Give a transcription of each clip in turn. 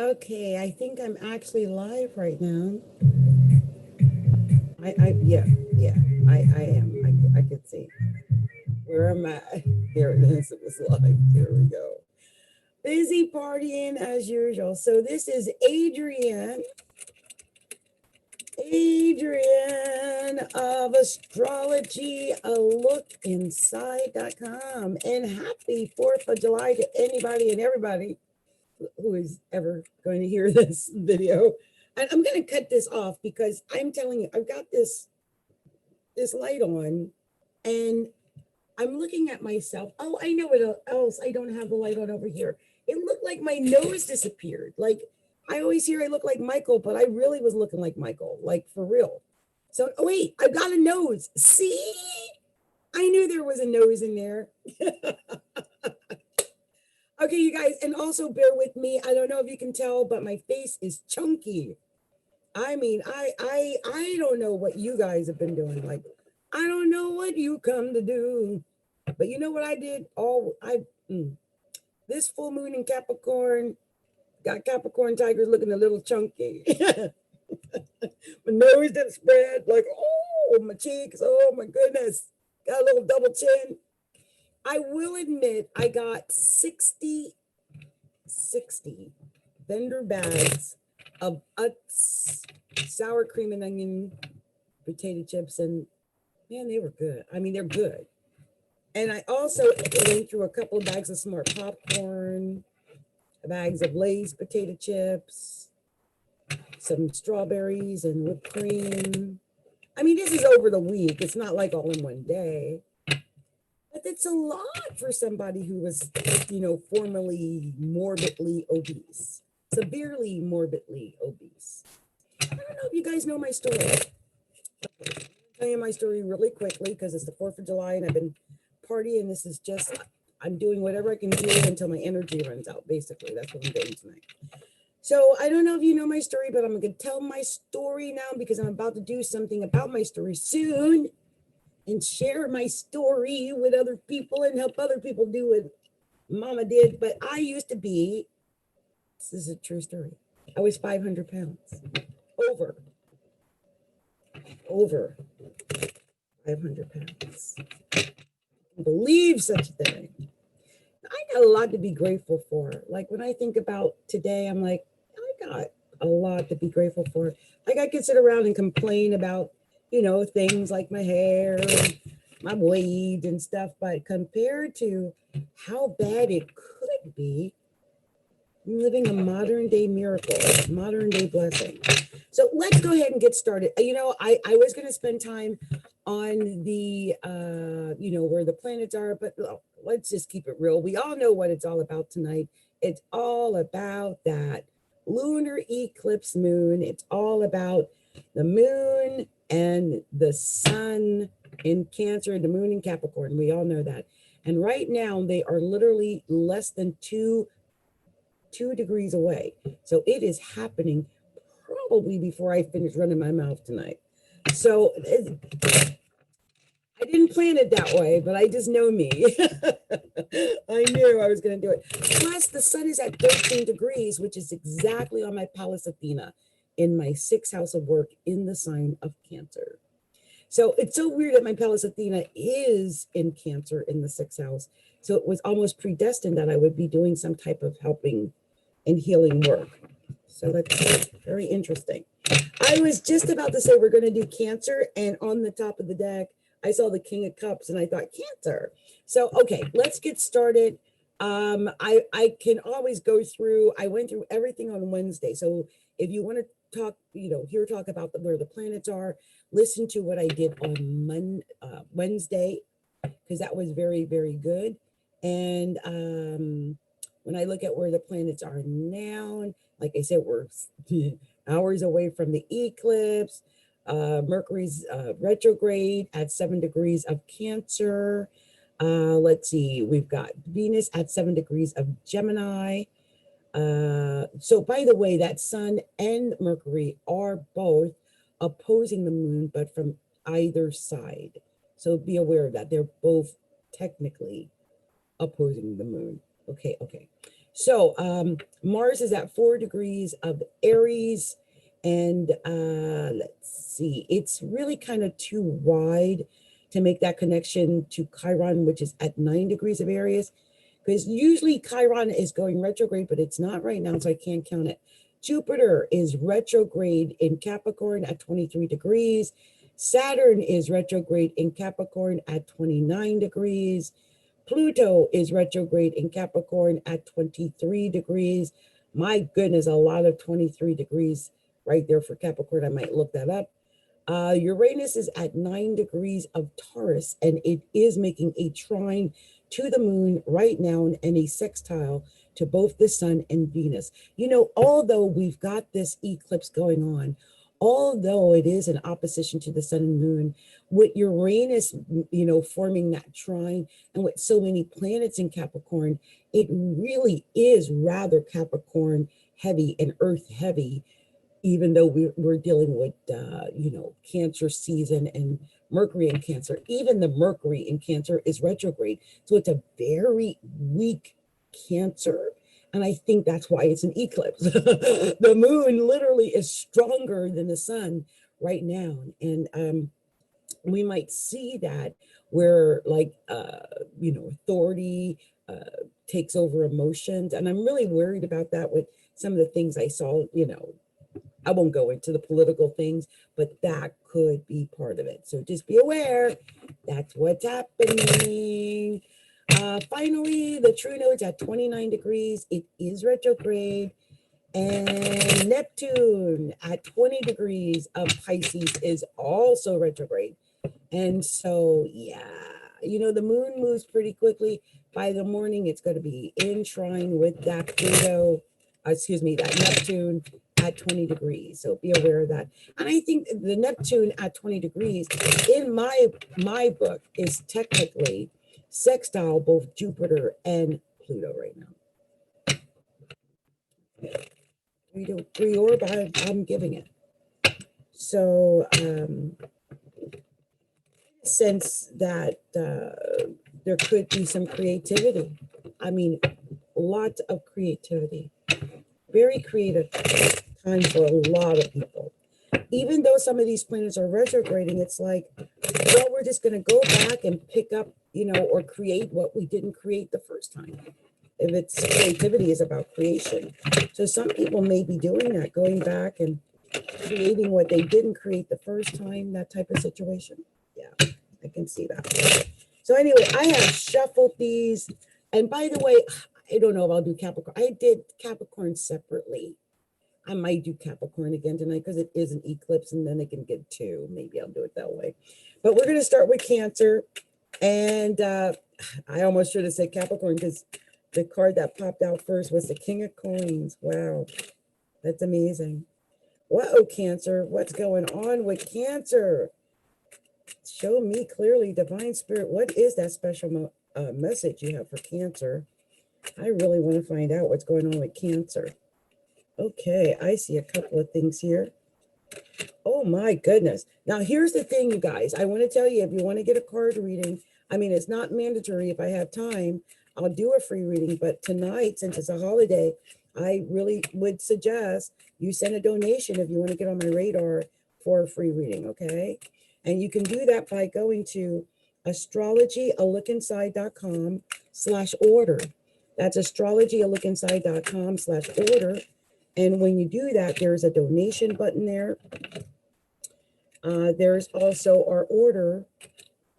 Okay, I think I'm actually live right now. Yeah, I am. I could see. Where am I? There it is. It was live. There we go. Busy partying as usual. So this is Adrienne of Astrology, a look inside.com. And happy 4th of July to anybody and everybody who is ever going to hear this video. And I'm going to cut this off because I'm telling you, I've got this light on and I'm looking at myself. Oh, I know what else. I don't have the light on over here. It looked like my nose disappeared. Like I always hear I look like Michael, but I really was looking like Michael, like for real. So, oh wait, I've got a nose. See? I knew there was a nose in there. Okay, you guys, and also bear with me. I don't know if you can tell, but my face is chunky. I mean, I don't know what you guys have been doing. Like, I don't know what you come to do, but you know what I did? This full moon in Capricorn got Capricorntigress looking a little chunky. My nose didn't spread like, oh, my cheeks, oh my goodness, got a little double chin. I will admit I got 60 vendor bags of Utz sour cream and onion potato chips, and man, they were good. I mean, they're good. And I also went through a couple of bags of Smart popcorn, bags of Lay's potato chips, some strawberries and whipped cream. I mean, this is over the week. It's not like all in one day. But it's a lot for somebody who was, formerly morbidly obese, severely morbidly obese. I don't know if you guys know my story. I'll tell you my story really quickly because it's the 4th of July and I've been partying. This is just, I'm doing whatever I can do until my energy runs out, basically. That's what I'm doing tonight. So I don't know if you know my story, but I'm going to tell my story now because I'm about to do something about my story soon and share my story with other people and help other people do what Mama did. But I used to be, this is a true story, I was 500 pounds. Over 500 pounds. I can't believe such a thing. I got a lot to be grateful for. Like when I think about today, I'm like, I got a lot to be grateful for. Like I could sit around and complain about, things like my hair, and my weight and stuff, but compared to how bad it could be, I'm living a modern day miracle, modern day blessing. So let's go ahead and get started. I was going to spend time on the, where the planets are, but let's just keep it real. We all know what it's all about tonight. It's all about that lunar eclipse moon. It's all about the moon and the sun in Cancer, the moon in Capricorn. We all know that. And right now they are literally less than 2 degrees away. So it is happening probably before I finish running my mouth tonight. So I didn't plan it that way, but I just know me. I knew I was going to do it. Plus, the sun is at 13 degrees, which is exactly on my Pallas Athena in my 6th house of work in the sign of Cancer. So it's so weird that my Pallas Athena is in Cancer in the 6th house. So it was almost predestined that I would be doing some type of helping and healing work. So that's very interesting. I was just about to say we're going to do Cancer, and on the top of the deck, I saw the King of Cups and I thought Cancer. So, okay, let's get started. I can always go through, I went through everything on Wednesday. So if you want to talk, hear talk about where the planets are, listen to what I did on Wednesday, because that was very, very good. And when I look at where the planets are now, like I said, we're hours away from the eclipse. Mercury's retrograde at 7 degrees of Cancer. Let's see, we've got Venus at 7 degrees of Gemini. So by the way, that Sun and Mercury are both opposing the moon, but from either side. So be aware of that. They're both technically opposing the moon. Okay. So Mars is at 4 degrees of Aries, and let's see, it's really kind of too wide to make that connection to Chiron, which is at 9 degrees of Aries, because usually Chiron is going retrograde, but it's not right now, so I can't count it. Jupiter is retrograde in Capricorn at 23 degrees. Saturn is retrograde in Capricorn at 29 degrees. Pluto is retrograde in Capricorn at 23 degrees. My goodness, a lot of 23 degrees right there for Capricorn. I might look that up. Uranus is at 9 degrees of Taurus, and it is making a trine to the moon right now and a sextile to both the sun and Venus. You know, although we've got this eclipse going on, although it is in opposition to the sun and moon, with Uranus, you know, forming that trine, and with so many planets in Capricorn, it really is rather Capricorn heavy and earth heavy, even though we're dealing with, you know, Cancer season and Mercury in Cancer. Even the Mercury in Cancer is retrograde. So it's a very weak Cancer. And I think that's why it's an eclipse. The moon literally is stronger than the sun right now. And we might see that where, like, you know, authority takes over emotions. And I'm really worried about that with some of the things I saw. You know, I won't go into the political things, but that could be part of it. So just be aware, that's what's happening. Finally, the true node's at 29 degrees. It is retrograde. And Neptune at 20 degrees of Pisces is also retrograde. And so, yeah, you know, the moon moves pretty quickly. By the morning, it's going to be in trine with that Pluto, that Neptune at 20 degrees. So be aware of that. And I think the Neptune at 20 degrees in my book is technically sextile both Jupiter and Pluto right now. 3 orb, I'm giving it. So sense that there could be some creativity. I mean, lots of creativity. Very creative time for a lot of people. Even though some of these planets are retrograding, it's like, well, we're just going to go back and pick up, you know, or create what we didn't create the first time. If it's creativity is about creation. So some people may be doing that, going back and creating what they didn't create the first time, that type of situation. Yeah, I can see that. So anyway, I have shuffled these. And by the way, I don't know if I'll do Capricorn. I did Capricorn separately. I might do Capricorn again tonight because it is an eclipse and then I can get 2. Maybe I'll do it that way. But we're going to start with Cancer. And I almost should have said Capricorn because the card that popped out first was the King of Coins. Wow, that's amazing. Whoa, Cancer, what's going on with Cancer? Show me clearly, Divine Spirit, what is that special message you have for Cancer? I really want to find out what's going on with Cancer. Okay, I see a couple of things here. Oh my goodness. Now here's the thing, you guys. I want to tell you, if you want to get a card reading, I mean, it's not mandatory. If I have time, I'll do a free reading. But tonight, since it's a holiday, I really would suggest you send a donation if you want to get on my radar for a free reading, okay? And you can do that by going to astrologyalookinside.com/order. That's astrologyalookinside.com/order. And when you do that, there's a donation button there. There's also our order,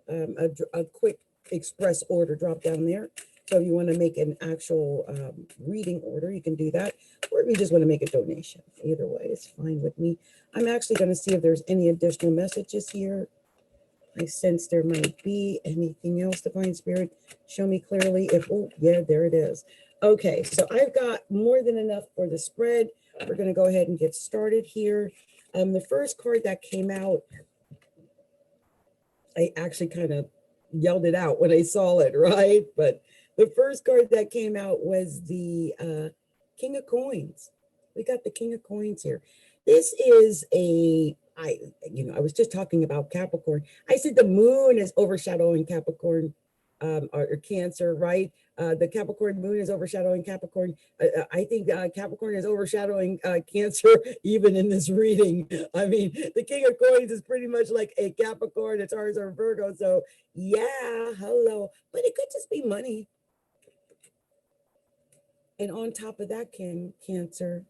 a quick express order drop down there. So if you want to make an actual reading order, you can do that. Or if you just want to make a donation, either way, it's fine with me. I'm actually going to see if there's any additional messages here. I sense there might be anything else, Divine Spirit. Show me clearly if, oh, yeah, there it is. Okay, so I've got more than enough for the spread. We're going to go ahead and get started here. The first card that came out, I actually kind of yelled it out when I saw it, right? But the first card that came out was the King of Coins. We got the King of Coins here. This is I was just talking about Capricorn. I said the moon is overshadowing Capricorn. or Cancer, right? The Capricorn moon is overshadowing Capricorn. I think Capricorn is overshadowing Cancer even in this reading. I mean, the King of Coins is pretty much like a Capricorn, it's ours or Virgo. So yeah, hello. But it could just be money. And on top of that, Cancer,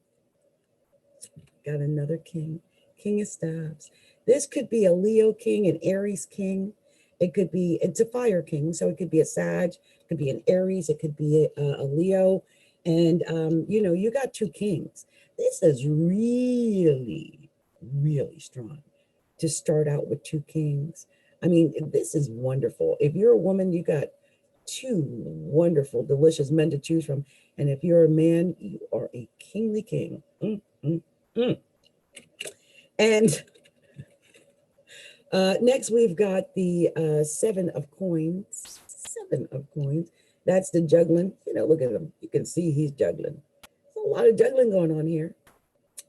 got another king, King of Staves. This could be a Leo king, an Aries king. It could be, it's a fire king, so it could be a Sag, it could be an Aries, it could be a Leo. And, you know, you got two kings. This is really, really strong to start out with two kings. I mean, this is wonderful. If you're a woman, you got two wonderful, delicious men to choose from. And if you're a man, you are a kingly king. And next, we've got the Seven of Coins. Seven of Coins. That's the juggling. You know, look at him. You can see he's juggling. There's a lot of juggling going on here.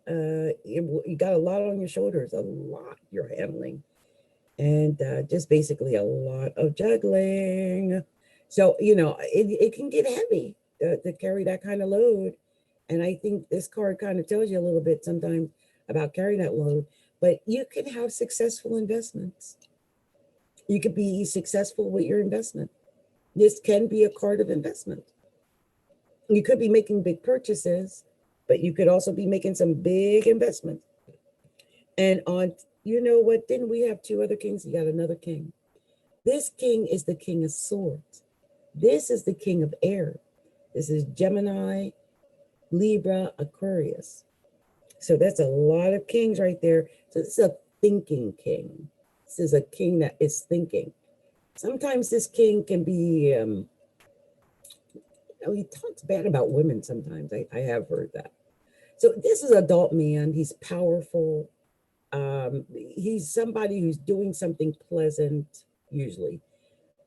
You got a lot on your shoulders, a lot you're handling. And just basically a lot of juggling. So, you know, it can get heavy to carry that kind of load. And I think this card kind of tells you a little bit sometimes about carrying that load. But you can have successful investments. You could be successful with your investment. This can be a card of investment. You could be making big purchases, but you could also be making some big investments. And on, you know what, then we have two other kings. You got another king. This king is the King of Swords. This is the King of Air. This is Gemini, Libra, Aquarius. So that's a lot of kings right there. So this is a thinking king. This is a king that is thinking. Sometimes this king can be, you know, he talks bad about women sometimes. I have heard that. So this is an adult man. He's powerful. He's somebody who's doing something pleasant, usually,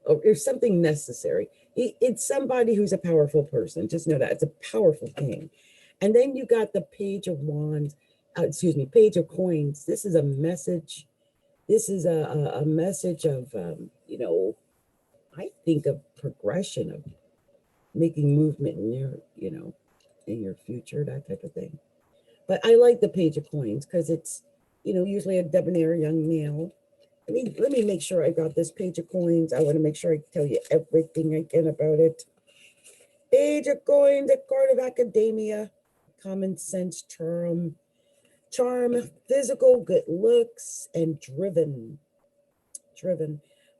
or something necessary. It's somebody who's a powerful person. Just know that. It's a powerful king. And then you got the Page of Wands, Page of Coins. This is a message. This is a message of, you know, I think of progression, of making movement in your, you know, in your future, that type of thing. But I like the Page of Coins because it's, you know, usually a debonair young male. Let me make sure I got this Page of Coins. I want to make sure I tell you everything I can about it. Page of Coins, a card of academia, common sense, charm, physical, good looks, and driven.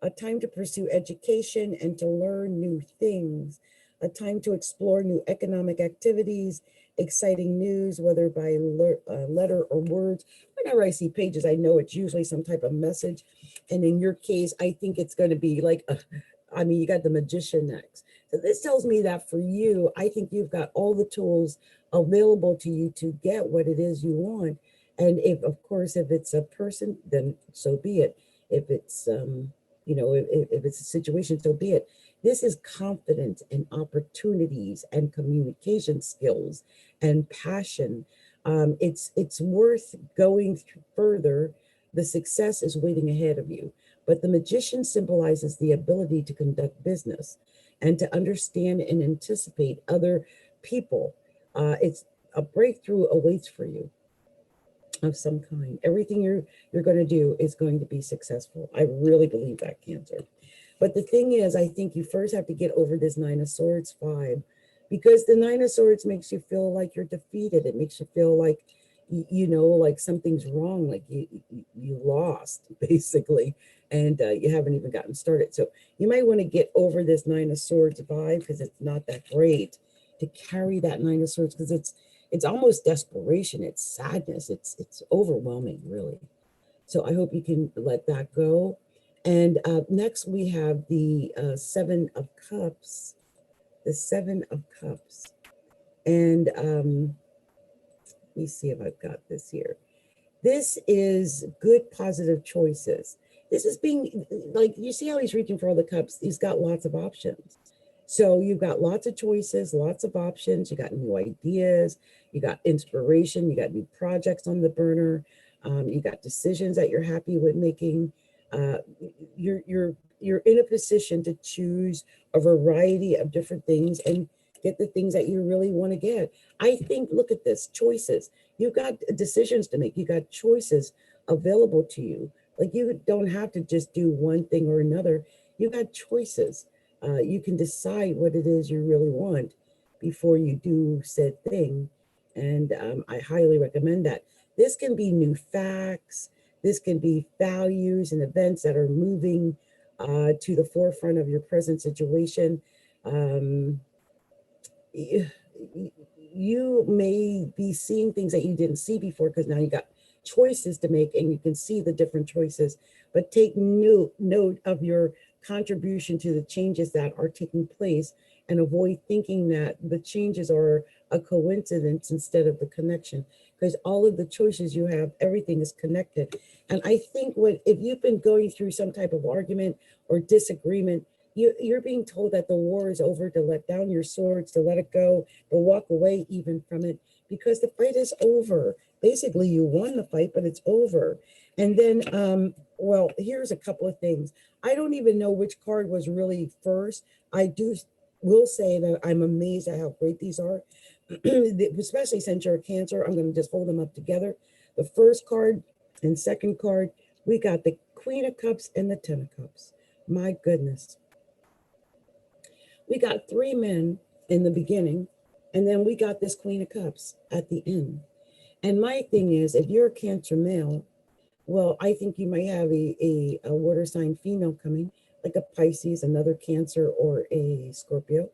A time to pursue education and to learn new things. A time to explore new economic activities, exciting news, whether by letter or words. Whenever I see pages, I know it's usually some type of message. And in your case, I think it's going to be like, I mean, you got the Magician next. So this tells me that for you, I think you've got all the tools available to you to get what it is you want. And if, of course, if it's a person, then so be it. If it's, you know, if it's a situation, so be it. This is confidence and opportunities and communication skills and passion. It's worth going further. The success is waiting ahead of you. But the Magician symbolizes the ability to conduct business and to understand and anticipate other people. It's a breakthrough awaits for you of some kind. Everything you're going to do is going to be successful. I really believe that, Cancer. But the thing is, I think you first have to get over this Nine of Swords vibe, because the Nine of Swords makes you feel like you're defeated. It makes you feel like, you know, like something's wrong, like you lost, basically, and you haven't even gotten started. So you might want to get over this Nine of Swords vibe, because it's not that great to carry that Nine of Swords, because it's almost desperation. It's sadness. It's overwhelming, really. So I hope you can let that go. And next we have the Seven of Cups. The Seven of Cups. And let me see if I've got this here. This is good, positive choices. This is being, like, you see how he's reaching for all the cups? He's got lots of options. So you've got lots of choices, lots of options. You got new ideas. You got inspiration. You got new projects on the burner. You got decisions that you're happy with making. You're you're in a position to choose a variety of different things and get the things that you really want to get. I think, look at this, choices. You've got decisions to make. You got choices available to you. Like, you don't have to just do one thing or another. You got choices. You can decide what it is you really want before you do said thing. And I highly recommend that. This can be new facts. This can be values and events that are moving to the forefront of your present situation. You may be seeing things that you didn't see before because now you got choices to make and you can see the different choices. But take note of your contribution to the changes that are taking place and avoid thinking that the changes are a coincidence instead of the connection, because all of the choices you have, everything is connected. And I think if you've been going through some type of argument or disagreement, you're being told that the war is over, to let down your swords, to let it go, to walk away even from it, because the fight is over. Basically, you won the fight, but it's over. And then, well, here's a couple of things. I don't even know which card was really first. Will say that I'm amazed at how great these are, especially since you're a Cancer. I'm going to just hold them up together. The first card and second card, we got the Queen of Cups and the Ten of Cups. My goodness. We got three men in the beginning, and then we got this Queen of Cups at the end. And my thing is, if you're a Cancer male, well, I think you might have a water sign female coming, like a Pisces, another Cancer, or a Scorpio.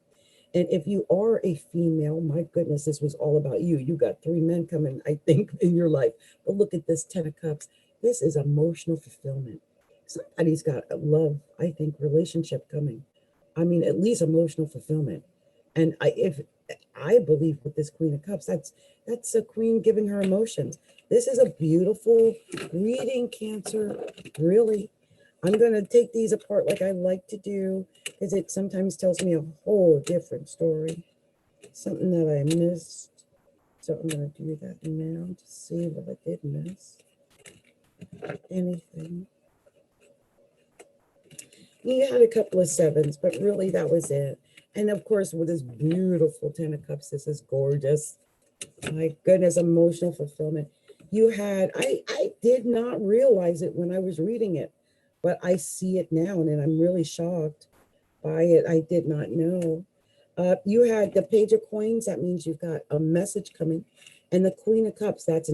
And if you are a female, my goodness, this was all about you. You got three men coming, I think, in your life. But look at this Ten of Cups. This is emotional fulfillment. Somebody's got a love, I think, relationship coming. I mean, at least emotional fulfillment. And if I believe with this Queen of Cups, that's a queen giving her emotions. This is a beautiful reading, Cancer. Really, I'm going to take these apart like I like to do, because it sometimes tells me a whole different story, something that I missed. So I'm going to do that now to see what I did miss. Anything. You had a couple of sevens, but really that was it. And of course, with this beautiful Ten of Cups, this is gorgeous. My goodness, emotional fulfillment. You had, I did not realize it when I was reading it, but I see it now and I'm really shocked by it. I did not know. You had the Page of Coins. That means you've got a message coming. And the Queen of Cups, that's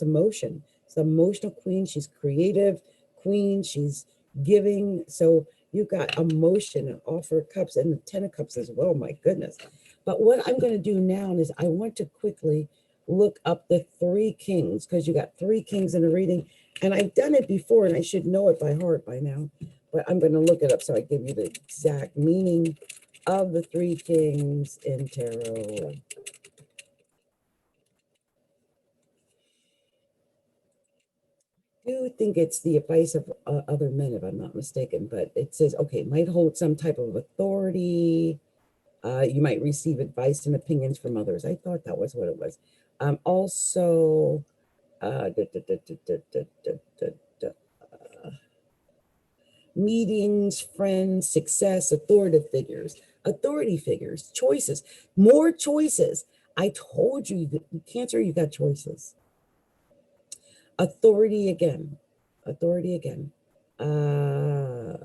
emotion. It's an emotional queen. She's creative queen. She's giving. So you got emotion and offer of cups, and the Ten of Cups as well. My goodness. But what I'm going to do now is I want to quickly look up the three kings, because you got three kings in the reading. And I've done it before and I should know it by heart by now. But I'm going to look it up so I give you the exact meaning of the three kings in tarot. I do think it's the advice of other men, if I'm not mistaken, but it says, okay, might hold some type of authority. You might receive advice and opinions from others. I thought that was what it was. Also, meetings, friends, success, authority figures, choices, more choices. I told you, Cancer, you got choices. Authority again. Authority again. Wow.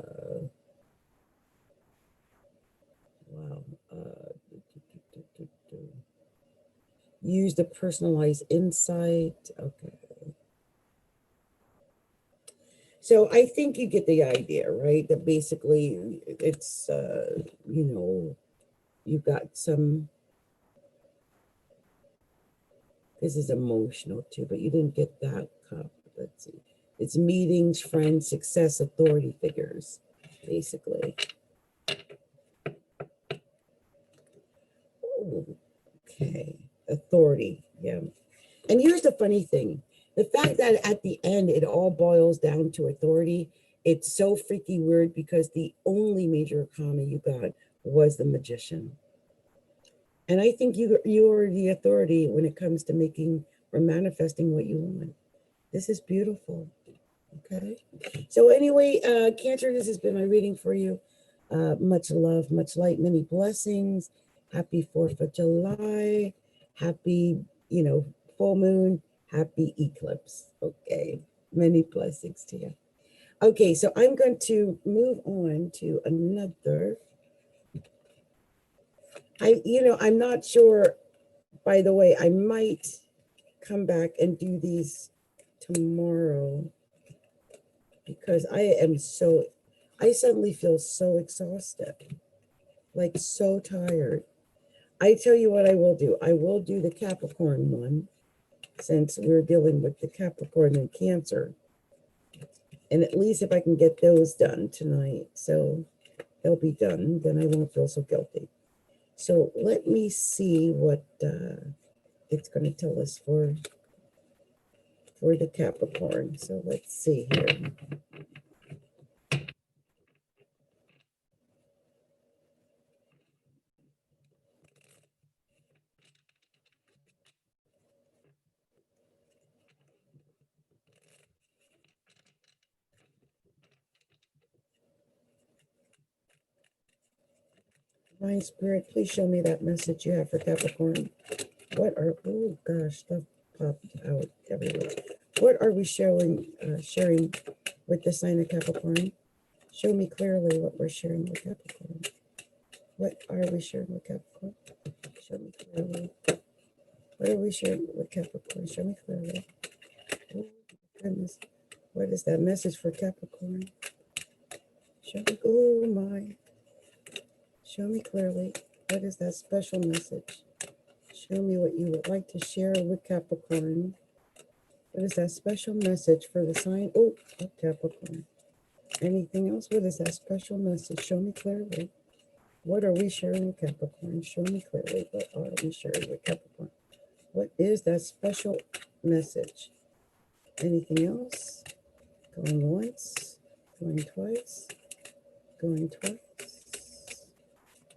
Use the personalized insight. Okay. So I think you get the idea, right? That basically it's, you've got some, this is emotional too, but you didn't get that cup. Let's see. It's meetings, friends, success, authority figures, basically. Okay, authority, yeah. And here's the funny thing. The fact that at the end, it all boils down to authority, it's so freaky weird, because the only major arcana you got was the Magician. And I think you're the authority when it comes to making or manifesting what you want. This is beautiful. Okay. So anyway, Cancer, this has been my reading for you. Much love, much light, many blessings. Happy 4th of July. Happy, full moon. Happy eclipse. Okay. Many blessings to you. Okay, so I'm going to move on to another. I'm not sure, by the way, I might come back and do these tomorrow because I suddenly feel so exhausted, like so tired. I tell you what I will do. I will do the Capricorn one since we're dealing with the Capricorn and Cancer. And at least if I can get those done tonight, so they'll be done, then I won't feel so guilty. So let me see what it's going to tell us for the Capricorn. So let's see here. Divine Spirit, please show me that message you have for Capricorn. Oh gosh, stuff popped out everywhere. What are we sharing with the sign of Capricorn? Show me clearly what we're sharing with Capricorn. What are we sharing with Capricorn? Show me clearly. What are we sharing with Capricorn? Show me clearly. Oh, goodness. What is that message for Capricorn? Show me, oh my. Show me clearly. What is that special message? Show me what you would like to share with Capricorn. What is that special message for the sign? Oh, Capricorn. Anything else? What is that special message? Show me clearly. What are we sharing with Capricorn? Show me clearly. What are we sharing with Capricorn? What is that special message? Anything else? Going once, going twice, going twice,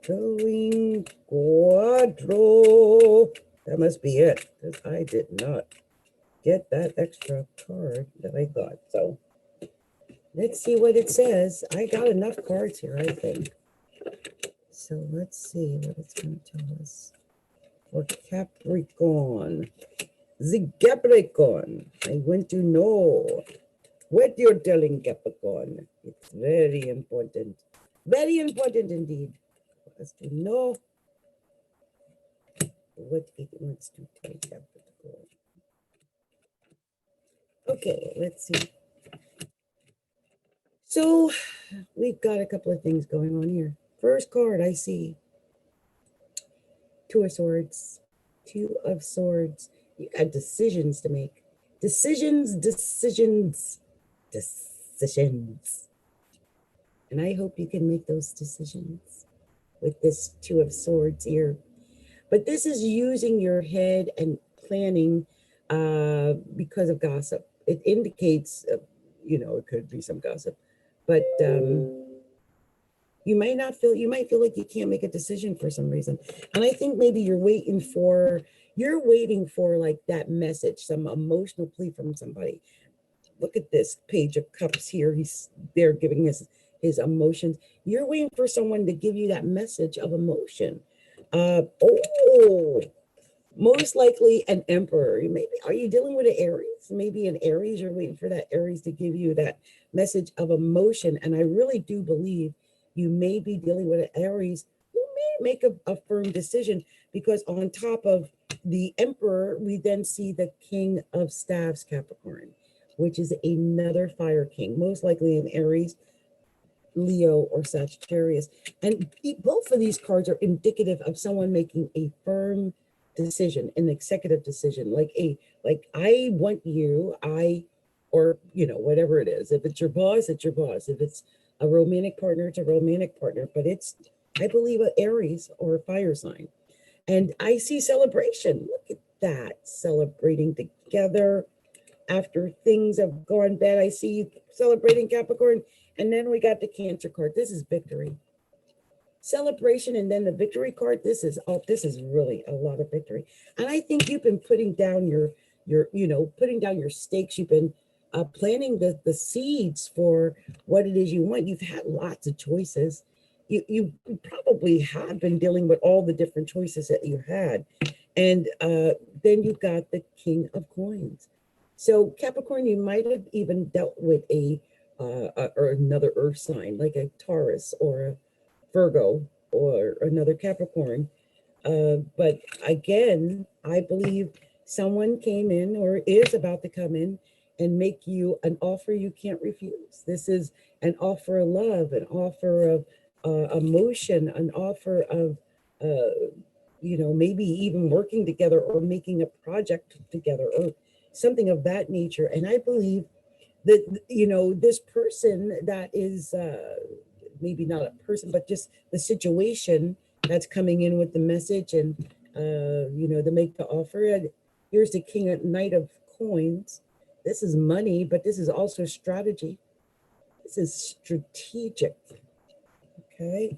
going quadro. That must be it, because I did not get that extra card that I thought. So let's see what it says. I got enough cards here, I think. So let's see what it's going to tell us for Capricorn. The Capricorn, I want to know what you're telling Capricorn. It's very important indeed for us to know what it wants to tell Capricorn. Okay, let's see. So we've got a couple of things going on here. First card I see, Two of Swords. Two of Swords. You got decisions to make. Decisions. And I hope you can make those decisions with this Two of Swords here. But this is using your head and planning because of gossip. It indicates, it could be some gossip, but you might feel like you can't make a decision for some reason. And I think maybe you're waiting for like that message, some emotional plea from somebody. Look at this Page of Cups here. He's there giving his emotions. You're waiting for someone to give you that message of emotion. Most likely an Emperor. Maybe are you dealing with an Aries? Maybe an Aries. You're waiting for that Aries to give you that message of emotion. And I really do believe you may be dealing with an Aries who may make a firm decision, because on top of the Emperor, we then see the King of Staves, Capricorn, which is another fire king, most likely an Aries, Leo, or Sagittarius. And both of these cards are indicative of someone making a firm decision, an executive decision, like I want you, or whatever it is. If it's your boss, it's your boss. If it's a romantic partner, it's a romantic partner. But it's, I believe, an Aries or a fire sign. And I see celebration. Look at that, celebrating together after things have gone bad. I see you celebrating, Capricorn. And then we got the Cancer card. This is victory, celebration, and then the victory card. This is really a lot of victory. And I think you've been putting down your putting down your stakes. You've been planting the seeds for what it is you want. You've had lots of choices. You probably have been dealing with all the different choices that you had. And then you've got the King of Coins. So Capricorn, you might have even dealt with or another earth sign, like a Taurus or a Virgo or another Capricorn. But again, I believe someone came in or is about to come in and make you an offer you can't refuse. This is an offer of love, an offer of emotion, an offer of, maybe even working together or making a project together or something of that nature. And I believe that, this person that is maybe not a person, but just the situation that's coming in with the message and, to make the offer. And here's the Knight of Coins. This is money, but this is also strategy. This is strategic. Okay.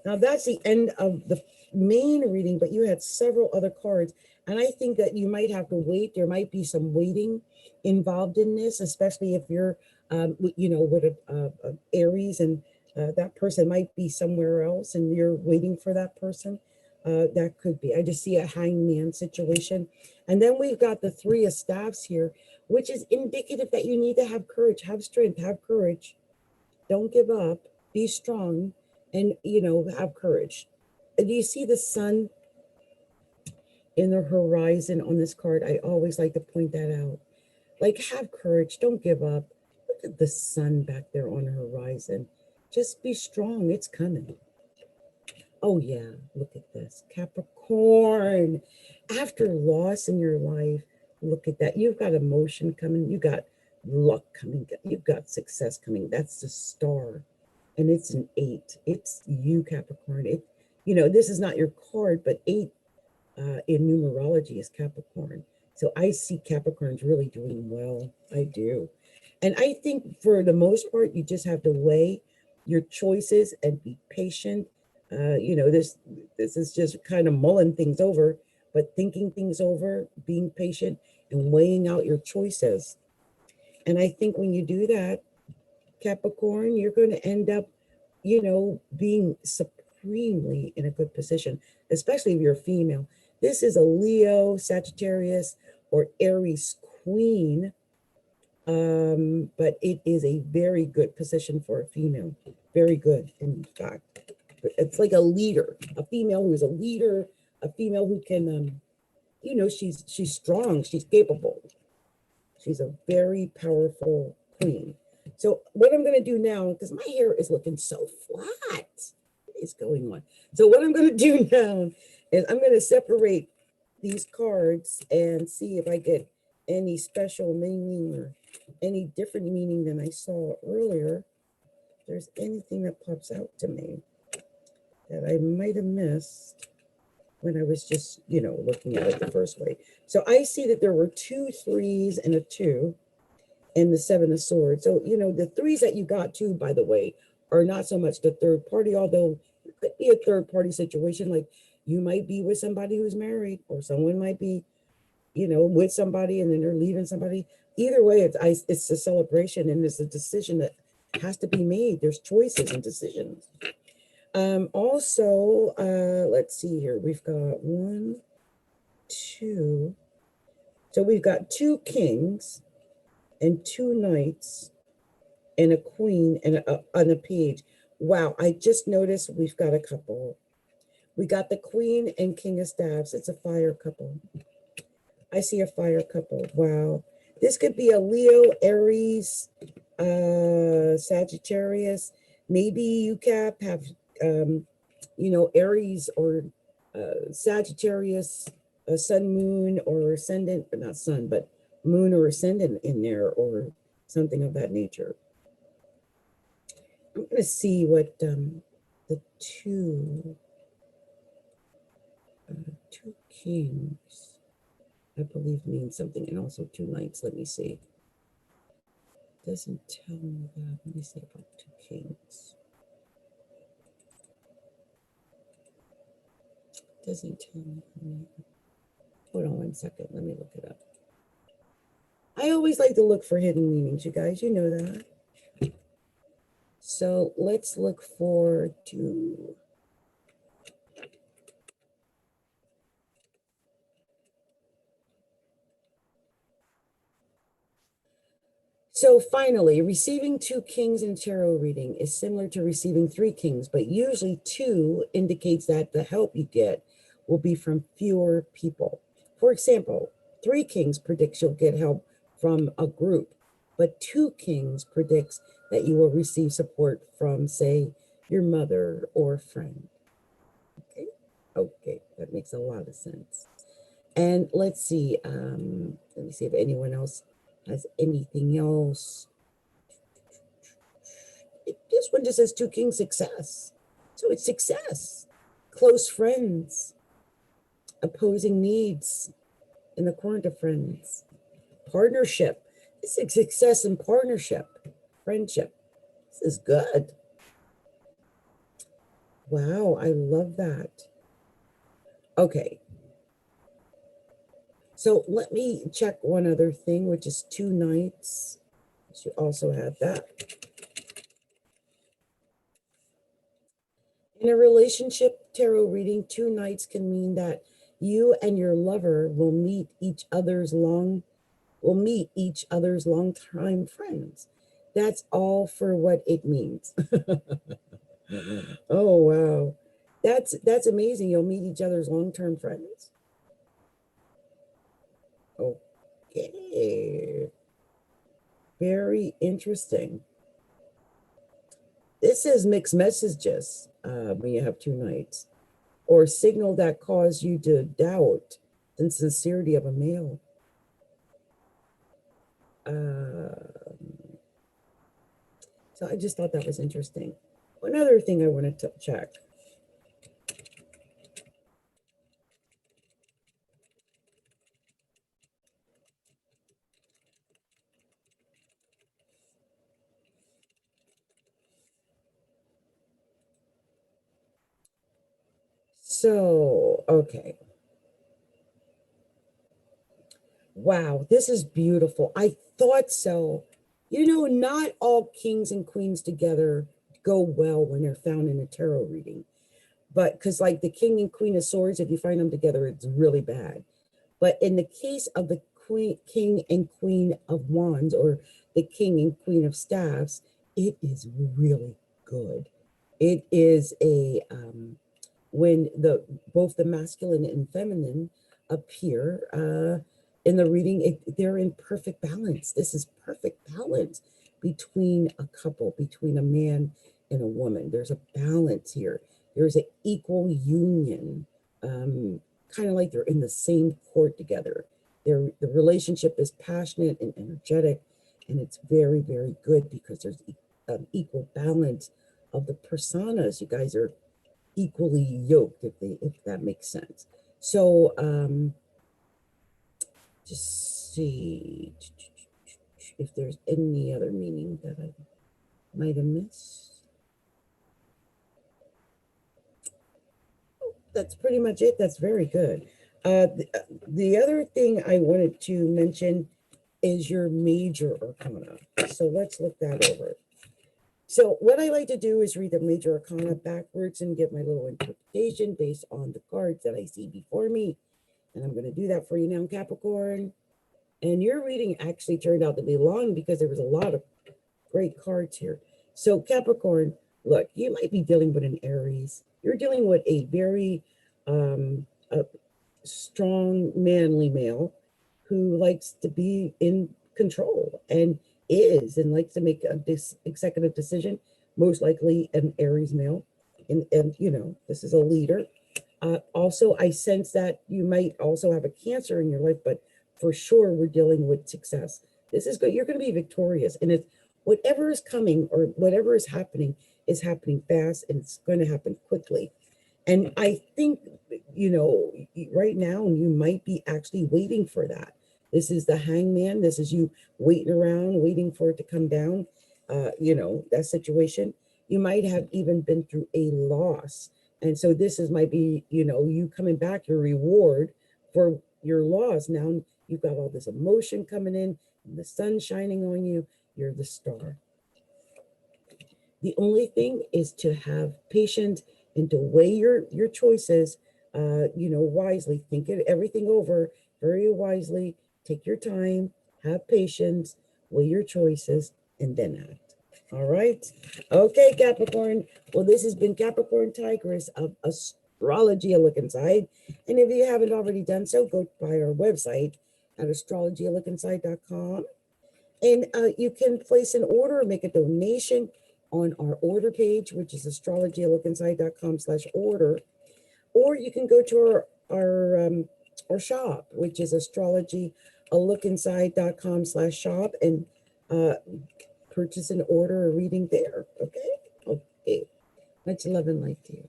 Now that's the end of the main reading, but you had several other cards. And I think that you might have to wait. There might be some waiting involved in this, especially if you're, with a Aries and that person might be somewhere else and you're waiting for that person. That could be. I just see a hangman situation. And then we've got the Three of Staffs here, which is indicative that you need to have courage, have strength, have courage. Don't give up, be strong, and, have courage. Do you see the sun in the horizon on this card? I always like to point that out. Like, have courage, don't give up. Look at the sun back there on the horizon. Just be strong, it's coming. Oh yeah, look at this. Capricorn, after loss in your life, look at that. You've got emotion coming, you got luck coming, you've got success coming. That's the star. And it's an 8. It's you, Capricorn. This is not your card, but 8 in numerology is Capricorn. So I see Capricorn's really doing well. I do. And I think for the most part, you just have to weigh your choices and be patient. This is just kind of mulling things over, but thinking things over, being patient, and weighing out your choices. And I think when you do that, Capricorn, you're going to end up, being supremely in a good position, especially if you're a female. This is a Leo, Sagittarius, or Aries queen, but it is a very good position for a female. Very good, in fact. It's like a leader, a female who is a leader, a female who can, she's strong, she's capable. She's a very powerful queen. So what I'm going to do now, because my hair is looking so flat, what is going on? So what I'm going to do now is I'm going to separate these cards and see if I get any special meaning or any different meaning than I saw earlier. If there's anything that pops out to me that I might have missed when I was just, looking at it the first way. So I see that there were 2 3s and a 2 and the 7 of Swords. So, the 3s that you got too, by the way, are not so much the third party, although it could be a third party situation. Like you might be with somebody who's married, or someone might be, with somebody and then they're leaving somebody. Either way, it's a celebration and it's a decision that has to be made. There's choices and decisions. Also, let's see here. We've got 1, 2. So we've got 2 kings and 2 knights and a queen and a page. Wow, I just noticed we've got a couple. We got the queen and king of staffs. It's a fire couple. I see a fire couple. Wow. This could be a Leo, Aries, Sagittarius. Maybe you, Cap, have, Aries or Sagittarius, sun, moon, or ascendant, or not sun, but moon or ascendant in there, or something of that nature. I'm going to see what the 2 kings, I believe, means something, and also 2 knights. Let me see. Doesn't tell me that. Let me see about 2 kings. Doesn't tell me. Hold on 1 second. Let me look it up. I always like to look for hidden meanings, you guys. You know that. So let's look for two. So finally, receiving two kings in tarot reading is similar to receiving three kings, but usually two indicates that the help you get will be from fewer people. For example, three kings predicts you'll get help from a group, but two kings predicts that you will receive support from, say, your mother or a friend. Okay, okay, that makes a lot of sense. And let's see, let me see if anyone else has anything else. This one just says two kings success. So it's success, close friends, opposing needs in the current of friends, partnership. This is success in partnership, friendship. This is good. Wow, I love that. Okay. So let me check one other thing, which is two knights. You also have that. In a relationship tarot reading, two knights can mean that you and your lover will meet each other's long-time friends. That's all for what it means. Oh wow. That's amazing. You'll meet each other's long-term friends. Okay. Very interesting. This says mixed messages when you have two knights, or signal that cause you to doubt the sincerity of a male. So I just thought that was interesting. One other thing I wanted to check. So, okay. Wow, this is beautiful. I thought so. You know, not all kings and queens together go well when they're found in a tarot reading. But because, like, the king and queen of swords, if you find them together, it's really bad. But in the case of the king and queen of wands, or the king and queen of staffs, it is really good. It is a when the both the masculine and feminine appear in the reading, they're in perfect balance. This is perfect balance between a couple, between a man and a woman. There's a balance here. There's an equal union, kind of like they're in the same court together. The relationship is passionate and energetic, and it's very, very good because there's equal balance of the personas. You guys are equally yoked, if that makes sense. So just see if there's any other meaning that I might have missed. That's pretty much it. That's very good. The other thing I wanted to mention is your major arcana. So let's look that over. So what I like to do is read the major arcana backwards and give my little interpretation based on the cards that I see before me. And I'm going to do that for you now, Capricorn. And your reading actually turned out to be long because there was a lot of great cards here. So Capricorn, look, you might be dealing with an Aries. You're dealing with a very a strong, manly male who likes to be in control and likes to make a executive decision, most likely an Aries male. And you know, this is a leader. Also, I sense that you might also have a Cancer in your life, but for sure, we're dealing with success. This is good. You're going to be victorious. And it's whatever is coming or whatever is happening fast, and it's going to happen quickly. And I think, you know, right now you might be actually waiting for that. This is the hangman. This is you waiting around, waiting for it to come down. You know, that situation. You might have even been through a loss. And so this is might be, you know, you coming back, your reward for your loss. Now you've got all this emotion coming in. The sun shining on you, you're the star. The only thing is to have patience and to weigh your choices, wisely. Think it everything over very wisely. Take your time, have patience, weigh your choices, and then act. All right. Okay, Capricorn. Well, this has been Capricorntigress of Astrology, a look inside. And if you haven't already done so, go by our website at astrologyaLookInside.com. And you can place an order or make a donation on our order page, which is astrologyaLookInside.com/order. Or you can go to our shop, which is astrologyaLookInside.com/shop, and purchase an order or reading there. Okay. Much love and light to you.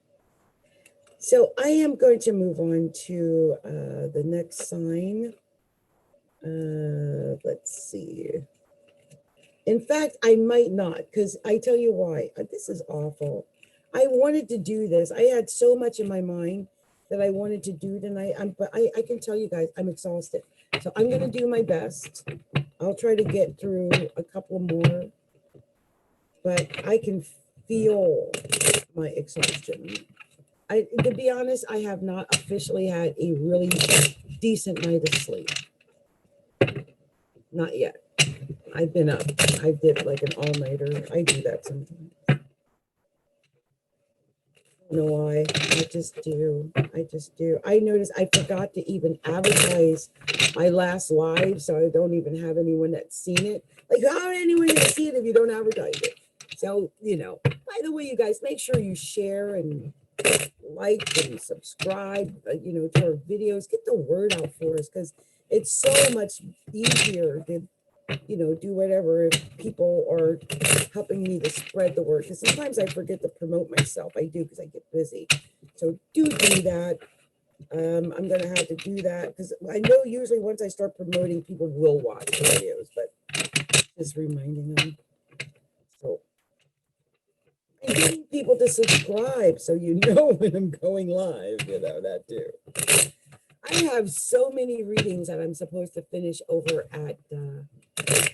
So I am going to move on to the next sign. Let's see. In fact, I might not, because I tell you why. This is awful. I wanted to do this. I had so much in my mind that I wanted to do tonight. But I can tell you guys, I'm exhausted. So I'm going to do my best. I'll try to get through a couple more. But I can feel my exhaustion. To be honest, I have not officially had a really decent night of sleep. Not yet. I've been up. I did like an all-nighter. I do that sometimes. I don't know why. I just do. I noticed I forgot to even advertise my last live, so I don't even have anyone that's seen it. Like, how is anyone gonna see it if you don't advertise it? So, by the way, you guys, make sure you share and like and subscribe, to our videos. Get the word out for us, because it's so much easier to do whatever if people are helping me to spread the word. Because sometimes I forget to promote myself. I do, because I get busy. So do that. I'm going to have to do that, because I know usually once I start promoting, people will watch the videos, but just reminding them. So I'm getting people to subscribe so you know when I'm going live, that too. I have so many readings that I'm supposed to finish over at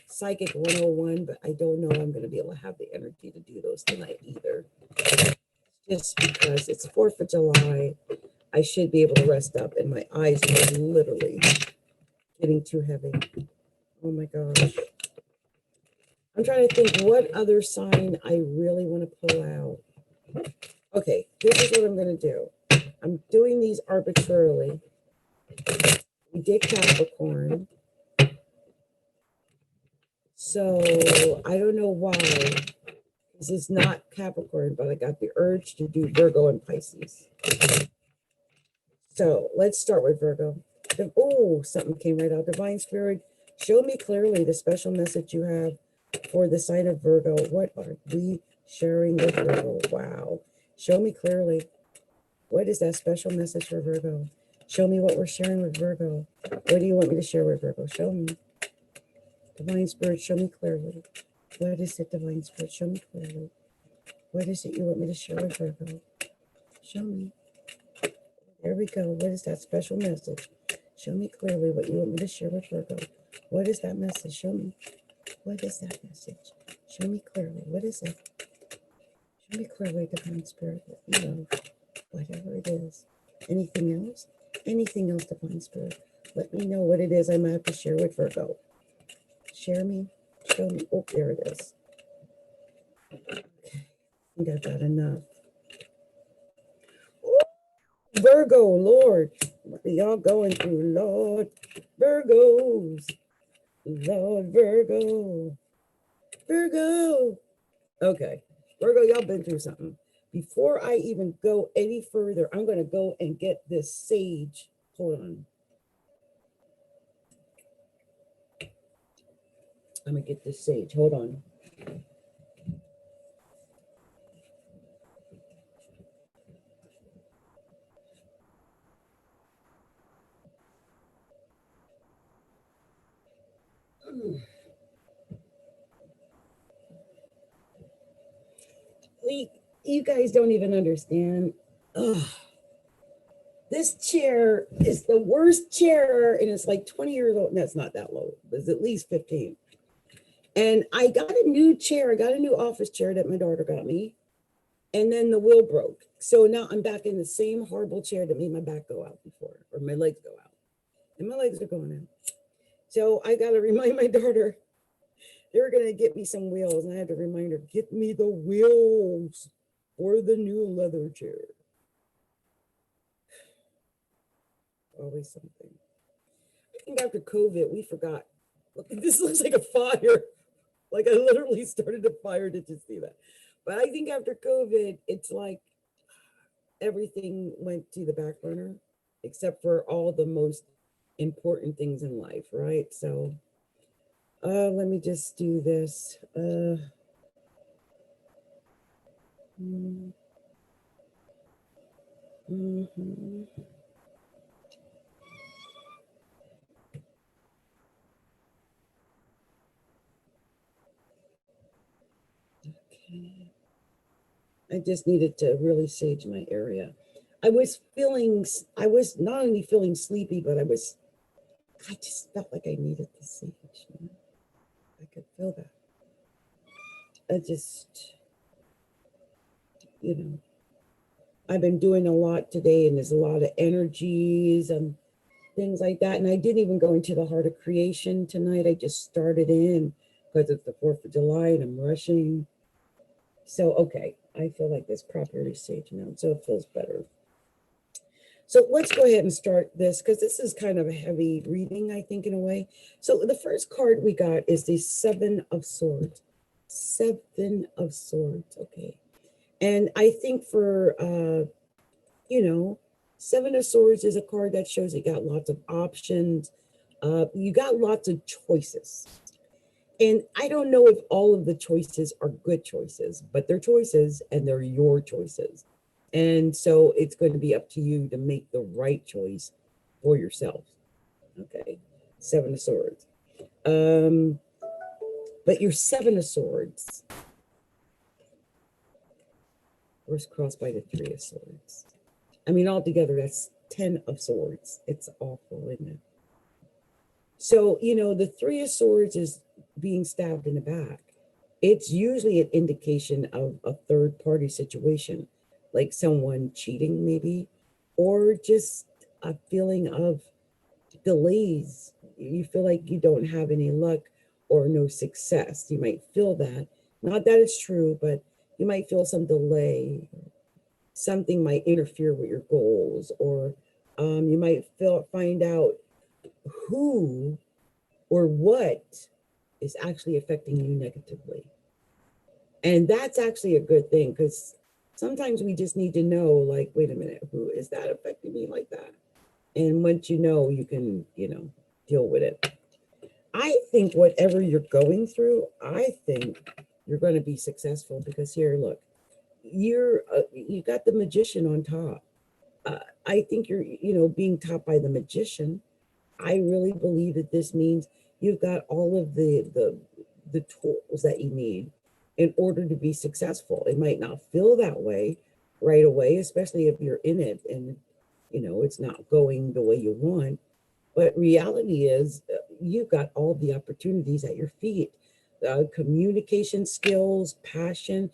Psychic 101, but I don't know I'm going to be able to have the energy to do those tonight either. Just because it's 4th of July, I should be able to rest up, and my eyes are literally getting too heavy. Oh my gosh. I'm trying to think what other sign I really want to pull out. Okay, this is what I'm going to do. I'm doing these arbitrarily. We did Capricorn. So I don't know why. This is not Capricorn, but I got the urge to do Virgo and Pisces. So let's start with Virgo. Oh, something came right out. Divine Spirit, show me clearly the special message you have for the sign of Virgo. What are we sharing with Virgo? Wow. Show me clearly. What is that special message for Virgo? Show me what we're sharing with Virgo. What do you want me to share with Virgo? Show me. Divine Spirit, show me clearly. What is it, Divine Spirit? Show me clearly. What is it you want me to share with Virgo? Show me. There we go. What is that special message? Show me clearly what you want me to share with Virgo. What is that message? Show me. What is that message? Show me clearly. What is it? Show me clearly, Divine Spirit. Let me know. Whatever it is. Anything else? Anything else, Divine Spirit? Let me know what it is I might have to share with Virgo. Share me. Show me. Oh, there it is. Okay. I think I've got enough. Ooh, Virgo, Lord. What are y'all going through, Lord? Virgos. Lord, Virgo. Virgo. Okay. Virgo, y'all been through something. Before I even go any further, I'm going to go and get this sage. Hold on. I'm going to get this sage. Hold on. You guys don't even understand. Ugh. This chair is the worst chair, and it's like 20 years old. That's not that low. It's at least 15. And I got a new chair. I got a new office chair that my daughter got me. And then the wheel broke. So now I'm back in the same horrible chair that made my back go out before, or my legs go out. And my legs are going out. So I got to remind my daughter, they're going to get me some wheels. And I had to remind her, get me the wheels for the new leather chair. Always something. I think after COVID, we forgot. Look, this looks like a fire. Like I literally started a fire. Did you see that? But I think after COVID, it's like everything went to the back burner, except for all the most important things in life, right? So let me just do this. Okay. I just needed to really sage my area. I was not only feeling sleepy, but I just felt like I needed the sage. You know? I could feel that. I just, I've been doing a lot today, and there's a lot of energies and things like that. And I didn't even go into the heart of creation tonight. I just started in because it's the 4th of July and I'm rushing. So, okay, I feel like this properly sage now, so it feels better. So let's go ahead and start this, because this is kind of a heavy reading, I think, in a way. So the first card we got is the 7 of Swords. 7 of Swords, okay. And I think for, 7 of Swords is a card that shows you got lots of options. You got lots of choices. And I don't know if all of the choices are good choices, but they're choices and they're your choices. And so it's going to be up to you to make the right choice for yourself. Okay. 7 of Swords. But your 7 of Swords was crossed by the 3 of Swords. I mean, altogether, that's 10 of Swords. It's awful, isn't it? So, the 3 of Swords is being stabbed in the back. It's usually an indication of a third party situation, like someone cheating maybe, or just a feeling of delays. You feel like you don't have any luck or no success. You might feel that. Not that it's true, but you might feel some delay. Something might interfere with your goals, or you might find out who or what is actually affecting you negatively. And that's actually a good thing, because sometimes we just need to know, like, wait a minute, who is that affecting me like that? And once you know, you can, deal with it. I think whatever you're going through, I think you're going to be successful, because here, look, you got the Magician on top. I think you're, being taught by the Magician. I really believe that this means you've got all of the tools that you need in order to be successful. It might not feel that way right away, especially if you're in it and it's not going the way you want. But reality is, you've got all the opportunities at your feet. Communication skills, passion,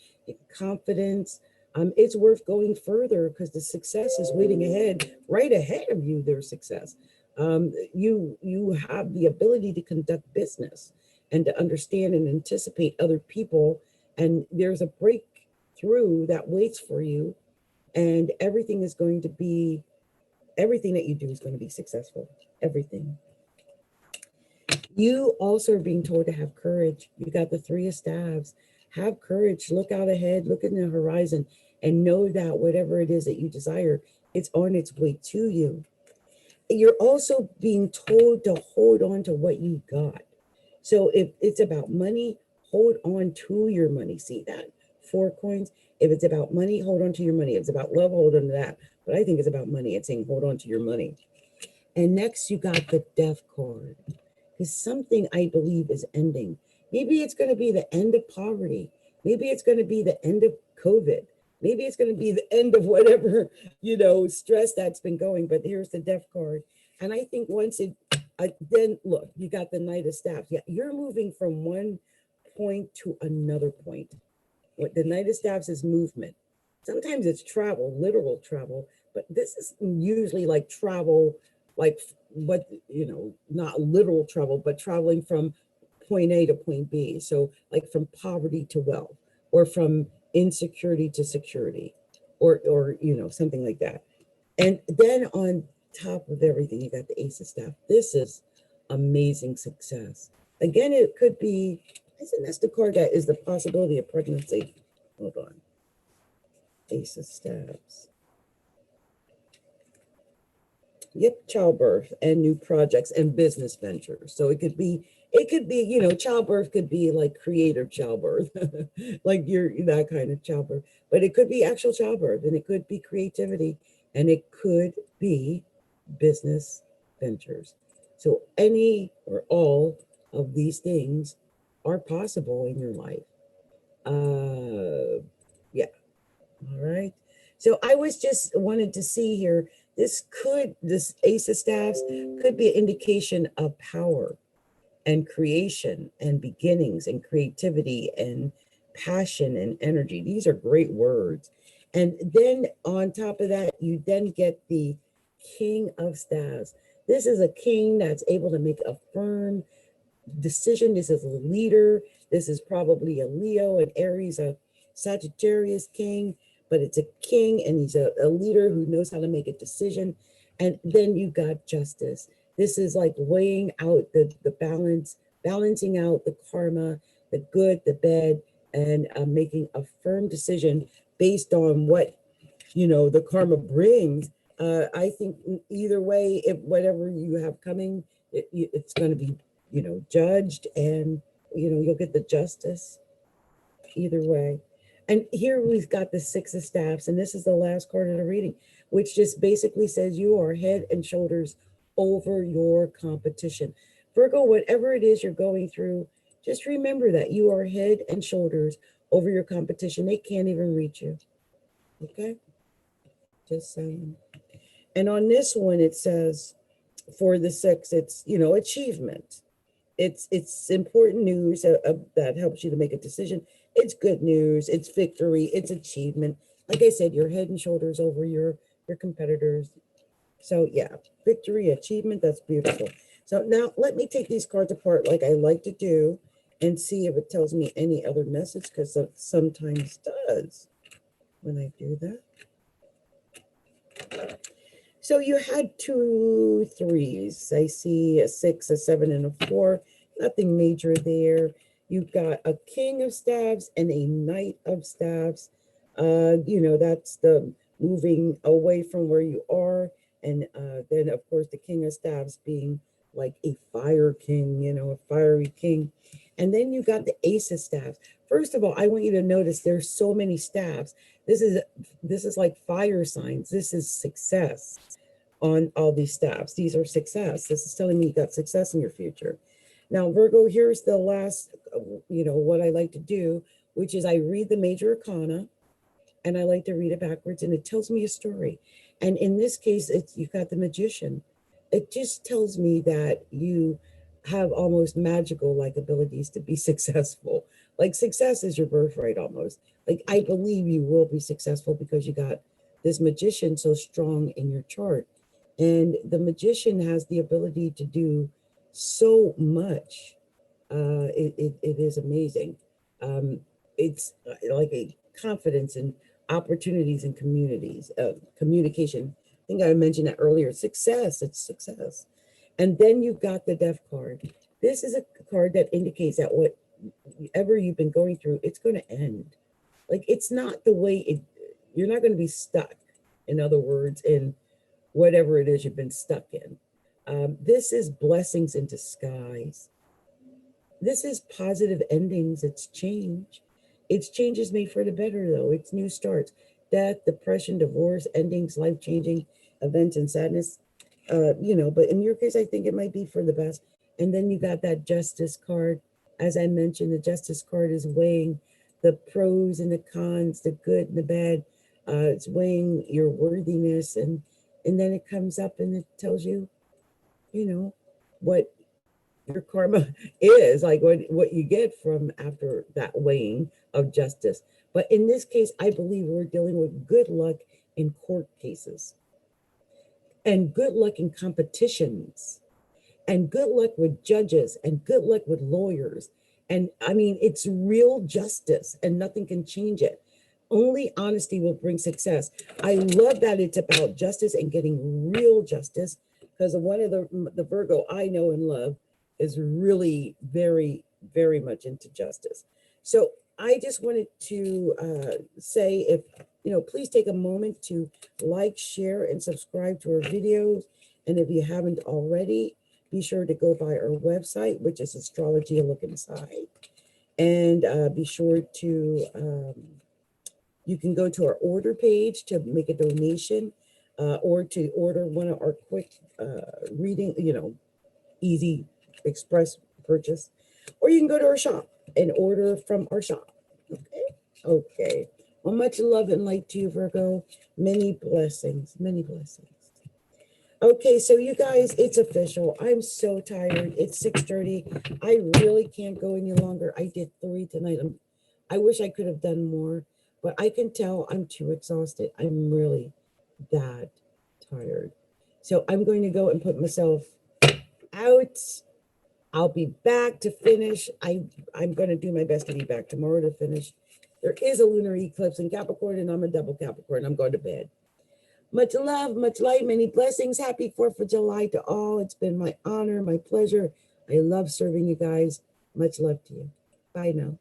confidence. It's worth going further, because the success is waiting ahead, right ahead of you. There's success. You have the ability to conduct business and to understand and anticipate other people, and there's a breakthrough that waits for you, and everything that you do is going to be successful. Everything. You also are being told to have courage. You got the 3 of Staves. Have courage. Look out ahead. Look in the horizon, and know that whatever it is that you desire, it's on its way to you. You're also being told to hold on to what you got. So if it's about money, hold on to your money. See that? 4 coins. If it's about money, hold on to your money. If it's about love, hold on to that. But I think it's about money. It's saying hold on to your money. And next, you got the Death card. Because something, I believe, is ending. Maybe it's going to be the end of poverty. Maybe it's going to be the end of COVID. Maybe it's going to be the end of whatever, stress that's been going. But here's the Death card. And I think once it, then look, you got the Knight of Staffs. Yeah, you're moving from one point to another point. What the Knight of Staffs is movement. Sometimes it's travel, literal travel, but this is usually like travel, like what, not literal travel, but traveling from point A to point B. So like from poverty to wealth, or from insecurity to security, or something like that. And then on top of everything, you got the Ace of Staff. This is amazing success. Again, it could be, isn't this the card that is the possibility of pregnancy? Hold on. Ace of Staffs. Yep, childbirth and new projects and business ventures. So it could be, childbirth could be like creative childbirth, like you're that kind of childbirth, but it could be actual childbirth, and it could be creativity, and it could be business ventures. So any or all of these things are possible in your life. Yeah. All right. So I was just wanted to see here, this Ace of Staffs could be an indication of power and creation and beginnings and creativity and passion and energy. These are great words. And then on top of that, you then get the King of Staffs. This is a king that's able to make a firm decision. This is a leader. This is probably a Leo, an Aries, a Sagittarius king, but it's a king, and he's a leader who knows how to make a decision. And then you got Justice. This is like weighing out the balance, balancing out the karma, the good, the bad, and making a firm decision based on what the karma brings. I think either way, if whatever you have coming, it's going to be judged, and you'll get the justice either way. And here we've got the Six of Staffs, and this is the last card of the reading, which just basically says you are head and shoulders over your competition. Virgo, whatever it is you're going through, just remember that you are head and shoulders over your competition. They can't even reach you. Okay? Just saying. And on this one, it says for the six, it's, achievement. It's important news that helps you to make a decision. It's good news. It's victory. It's achievement. Like I said, you're head and shoulders over your competitors. So yeah, victory, achievement. That's beautiful. So now let me take these cards apart like I like to do, and see if it tells me any other message, because it sometimes does when I do that. So you had 2 3s. I see a 6, a 7, and a 4. Nothing major there. You've got a King of Staffs and a Knight of Staffs. That's the moving away from where you are. And then, of course, the King of Staffs being like a fire king, a fiery king. And then you got the Ace of Staffs. First of all, I want you to notice there's so many staffs. This is like fire signs. This is success on all these staffs. These are success. This is telling me you got success in your future. Now, Virgo, here's the last, what I like to do, which is I read the major arcana, and I like to read it backwards, and it tells me a story. And in this case, you've got the Magician. It just tells me that you have almost magical like abilities to be successful. Like success is your birthright almost. Like I believe you will be successful because you got this Magician so strong in your chart. And the Magician has the ability to do so much. It is amazing. It's like a confidence and opportunities and communities, communication. I think I mentioned that earlier. Success, it's success. And then you've got the Death card. This is a card that indicates that whatever you've been going through, it's going to end. Like it's not the way you're not going to be stuck, in other words, in whatever it is you've been stuck in. This is blessings in disguise. This is positive endings. It's change. It's changes made for the better, though. It's new starts. Death, depression, divorce, endings, life-changing events, and sadness. But in your case, I think it might be for the best. And then you got that Justice card. As I mentioned, the Justice card is weighing the pros and the cons, the good and the bad, It's weighing your worthiness, and then it comes up and it tells you, you know, what your karma is, like what you get from after that weighing of justice. But in this case, I believe we're dealing with good luck in court cases and good luck in competitions and good luck with judges and good luck with lawyers. And I mean, it's real justice and nothing can change it. Only honesty will bring success. I love that it's about justice and getting real justice, because one of the Virgo I know and love is really very, very much into justice. So I just wanted to say, if please take a moment to like, share, and subscribe to our videos. And if you haven't already, be sure to go by our website, which is Astrology A Look Inside. And be sure to, you can go to our order page to make a donation, or to order one of our quick reading, easy express purchase. Or you can go to our shop and order from our shop. Okay. Okay. Well, much love and light to you, Virgo. Many blessings. Many blessings. Okay, so you guys, it's official. I'm so tired. It's 6:30. I really can't go any longer. I did 3 tonight. I wish I could have done more, but I can tell I'm too exhausted. I'm really that tired. So I'm going to go and put myself out. I'll be back to finish. I'm going to do my best to be back tomorrow to finish. There is a lunar eclipse in Capricorn, and I'm a double Capricorn. I'm going to bed. Much love, much light, many blessings. Happy 4th of July to all. It's been my honor, my pleasure. I love serving you guys. Much love to you. Bye now.